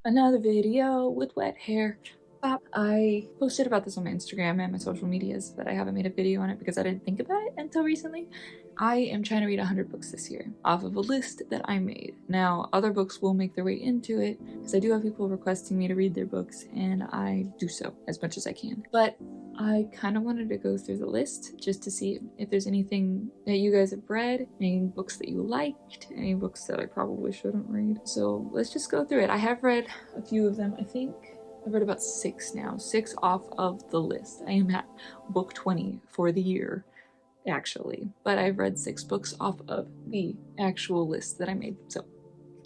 Another video with wet hair. I posted about this on my Instagram and my social medias, but I haven't made a video on it because I didn't think about it until recently. I am trying to read 100 books this year off of a list that I made. Now, other books will make their way into it because I do have people requesting me to read their books, and I do so as much as I can. But I kind of wanted to go through the list just to see if there's anything that you guys have read, any books that you liked, any books that I probably shouldn't read. So let's just go through it. I have read a few of them. I think I've read about 6 now, 6 off of the list. I am at book 20 for the year, actually, but I've read 6 books off of the actual list that I made. So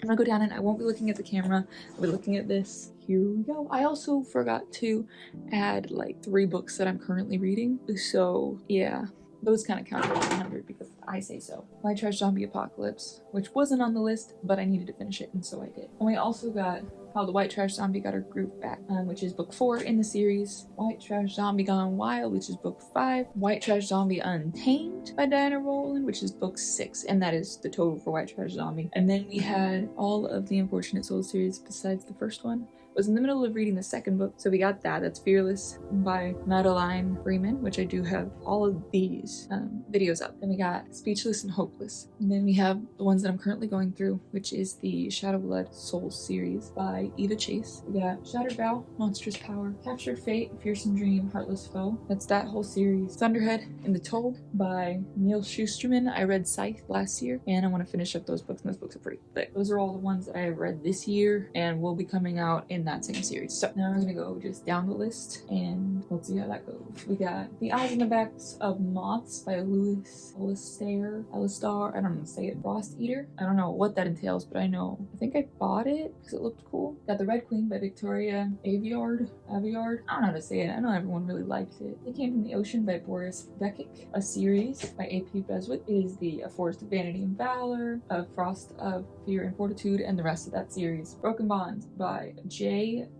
I'm gonna go down and I won't be looking at the camera. I'll be looking at this. Here we go. I also forgot to add like 3 books that I'm currently reading. So yeah, those kind of count as 100 because I say so. White Trash Zombie Apocalypse, which wasn't on the list, but I needed to finish it, and so I did. And we also got How the White Trash Zombie Got Her Groove Back, which is book 4 in the series. White Trash Zombie Gone Wild, which is book 5. White Trash Zombie Untamed by Diana Rowland, which is book 6, and that is the total for White Trash Zombie. And then we had all of the Unfortunate Souls series besides the first one. Was in the middle of reading the second book, so we got that. That's Fearless by Madeline Freeman, which I do have all of these videos up. Then we got Speechless and Hopeless. And then we have the ones that I'm currently going through, which is the Shadowblood Souls series by Eva Chase. We got Shattered Vow, Monstrous Power, Captured Fate, Fearsome Dream, Heartless Foe. That's that whole series. Thunderhead and the Told by Neil Schusterman. I read Scythe last year, and I want to finish up those books, and those books are pretty thick. Those are all the ones that I have read this year and will be coming out in that same series. So now we're gonna go just down the list and let's see how that goes. We got The Eyes in the Backs of Moths by Louis Alistair, I don't know, say it, Frost Eater. I don't know what that entails, but I think I bought it because it looked cool. Got The Red Queen by Victoria Aveyard. I don't know how to say it. I know everyone really liked it. It Came from the Ocean by Boris Bekic. A series by A.P. Beswick is the A Forest of Vanity and Valor, A Frost of Fear and Fortitude, and the rest of that series. Broken Bonds by J.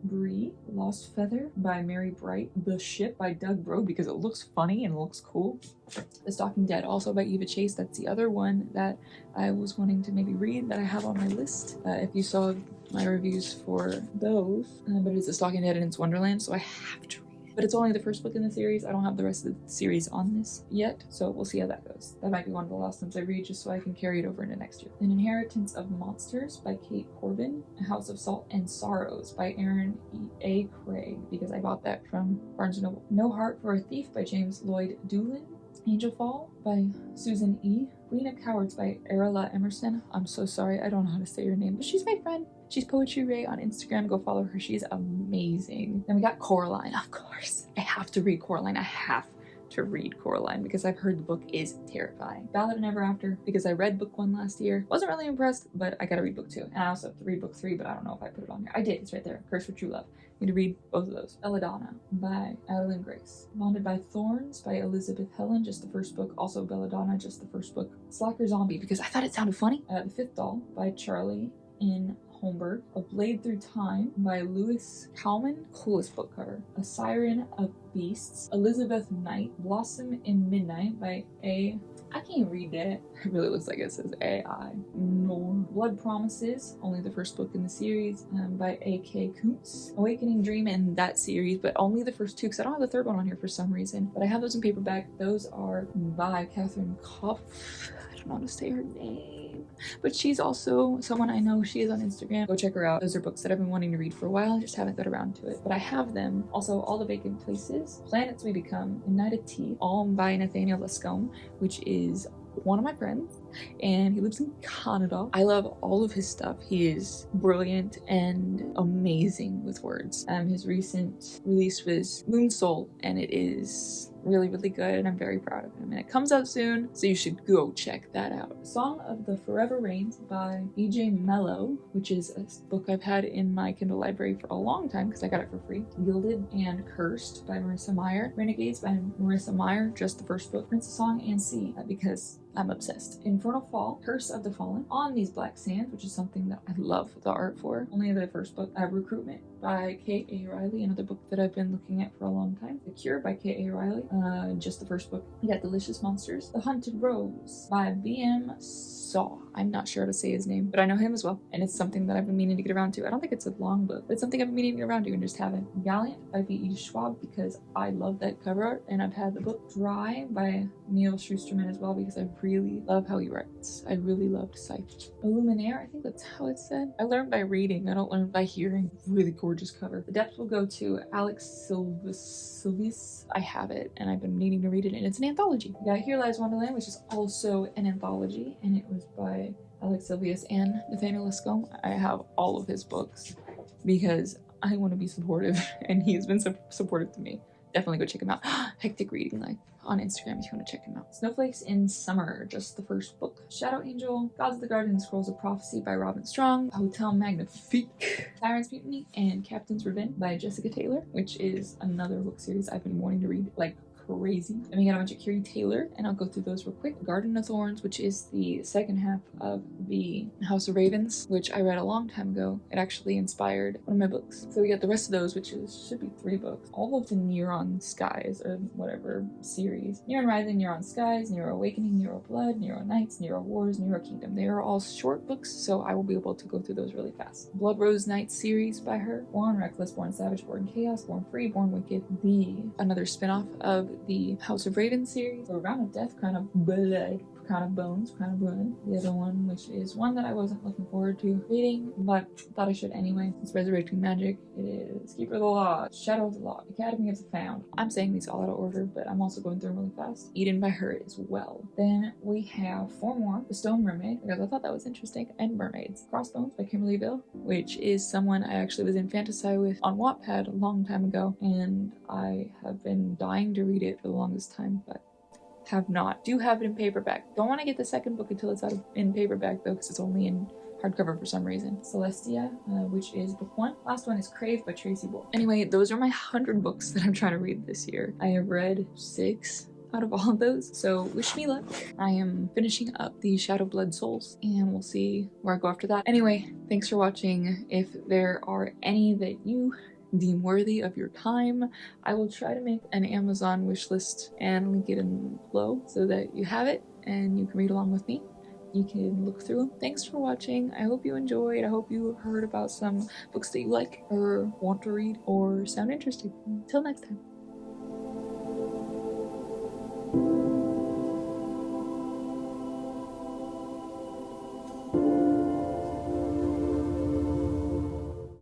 Bree. Lost Feather by Mary Bright. The Ship by Doug Broad because it looks funny and looks cool. The Stalking Dead, also by Eva Chase. That's the other one that I was wanting to maybe read that I have on my list. If you saw my reviews for those, but it's The Stalking Dead and It's Wonderland, so I have to read it. But it's only the first book in the series. I don't have the rest of the series on this yet, so we'll see how that goes. That might be one of the last ones I read just so I can carry it over into next year. An Inheritance of Monsters by Kate Corbin. A House of Salt and Sorrows by Aaron A. Craig, because I bought that from Barnes & Noble. No Heart for a Thief by James Lloyd Doolin. Angel Fall by Susan E. Queen of Cowards by Arla Emerson. I'm so sorry, I don't know how to say her name, but she's my friend. She's Poetry Ray on Instagram. Go follow her. She's amazing. Then we got Coraline, of course. I have to read Coraline. I have to read Coraline because I've heard the book is terrifying. Ballad of Ever After because I read book 1 last year. Wasn't really impressed, but I gotta read book 2. And I also have to read book 3, but I don't know if I put it on here. I did, it's right there. Curse for True Love. Need to read both of those. Belladonna by Adeline Grace. Bonded by Thorns by Elizabeth Helen, just the first book. Also Belladonna, just the first book. Slacker Zombie because I thought it sounded funny. The Fifth Doll by Charlie in Holmberg. A Blade Through Time by Lewis Kalman. Coolest book cover. A Siren of Beasts. Elizabeth Knight. Blossom in Midnight by A. I can't read that. It really looks like it says AI. Nor. Blood Promises, only the first book in the series, by A.K. Kuntz. Awakening Dream in that series, but only the first 2 because I don't have the third one on here for some reason. But I have those in paperback. Those are by Catherine Koff. I don't know how to say her name, but she's also someone I know. She is on Instagram. Go check her out. Those are books that I've been wanting to read for a while. I just haven't got around to it, but I have them. Also, All the Vacant Places, Planets We Become, United Tea, all by Nathaniel Lescombe, which is one of my friends, and he lives in Canada. I love all of his stuff. He is brilliant and amazing with words. His recent release was Moon Soul, and it is really, really good, and I'm very proud of him. And it comes out soon, so you should go check that out. Song of the Forever Rains by E.J. Mello, which is a book I've had in my Kindle library for a long time because I got it for free. Gilded and Cursed by Marissa Meyer. Renegades by Marissa Meyer, just the first book. Princess Song and Sea, because I'm obsessed. Infernal Fall, Curse of the Fallen, On These Black Sands, which is something that I love the art for. Only the first book, Recruitment by K.A. Riley, another book that I've been looking at for a long time. The Cure by K.A. Riley, just the first book. We got Delicious Monsters. The Hunted Rose by B.M. Saw. I'm not sure how to say his name, but I know him as well, and it's something that I've been meaning to get around to. I don't think it's a long book, but it's something I've been meaning to get around to and just haven't. Valiant by B.E. Schwab, because I love that cover art, and I've had the book. Dry by Neil Schusterman as well, because I really love how he writes. I really loved Sight. Illuminaire, I think that's how it's said. I learned by reading, I don't learn by hearing. Really gorgeous cover. The Depth will go to Alex Silvis. I have it, and I've been needing to read it, and it's an anthology. We got Here Lies Wonderland, which is also an anthology, and it was by Alex Silvius and Nathaniel Liscombe. I have all of his books because I want to be supportive, and he's been supportive to me. Definitely go check him out. Hectic Reading Life on Instagram if you want to check him out. Snowflakes in Summer, just the first book. Shadow Angel, Gods of the Garden and Scrolls of Prophecy by Robin Strong. Hotel Magnifique, Tyrant's Mutiny, and Captain's Revenge by Jessica Taylor, which is another book series I've been wanting to read like crazy. And we got a bunch of Curie Taylor, and I'll go through those real quick. Garden of Thorns, which is the second half of the House of Ravens, which I read a long time ago. It actually inspired one of my books. So we got the rest of those, which should be 3 books. All of the Neuron Skies, or whatever series. Neuron Rising, Neuron Skies, Neuro Awakening, Neuro Blood, Neuro Knights, Neuro Wars, Neuro Kingdom. They are all short books, so I will be able to go through those really fast. Blood Rose Knights series by her. Born Reckless, Born Savage, Born Chaos, Born Free, Born Wicked. Another spin-off of the House of Raven series, or Round of Death, Crown of Blood, Crown of Bones, Crown of Blood. The other one, which is one that I wasn't looking forward to reading, but thought I should anyway. It's Resurrecting Magic. It is Keeper of the Law, Shadow of the Law, Academy of the Found. I'm saying these all out of order, but I'm also going through them really fast. Eden by her as well. Then we have 4 more. The Stone Mermaid, because I thought that was interesting, and Mermaids. Crossbones by Kimberly Bill, which is someone I actually was in Fantasy with on Wattpad a long time ago, and I have been dying to read it for the longest time, but have not. Do have it in paperback. Don't want to get the second book until it's in paperback though, because it's only in hardcover for some reason. Celestia, which is book 1. Last one is Crave by Tracy Wolf. Anyway, those are my 100 books that I'm trying to read this year. I have read 6 out of all of those, so wish me luck. I am finishing up the Shadow Blood Souls, and we'll see where I go after that. Anyway, thanks for watching. If there are any that you deem worthy of your time, I will try to make an Amazon wish list and link it in below so that you have it and you can read along with me. You can look through them. Thanks for watching. I hope you enjoyed. I hope you heard about some books that you like or want to read or sound interesting. Until next time.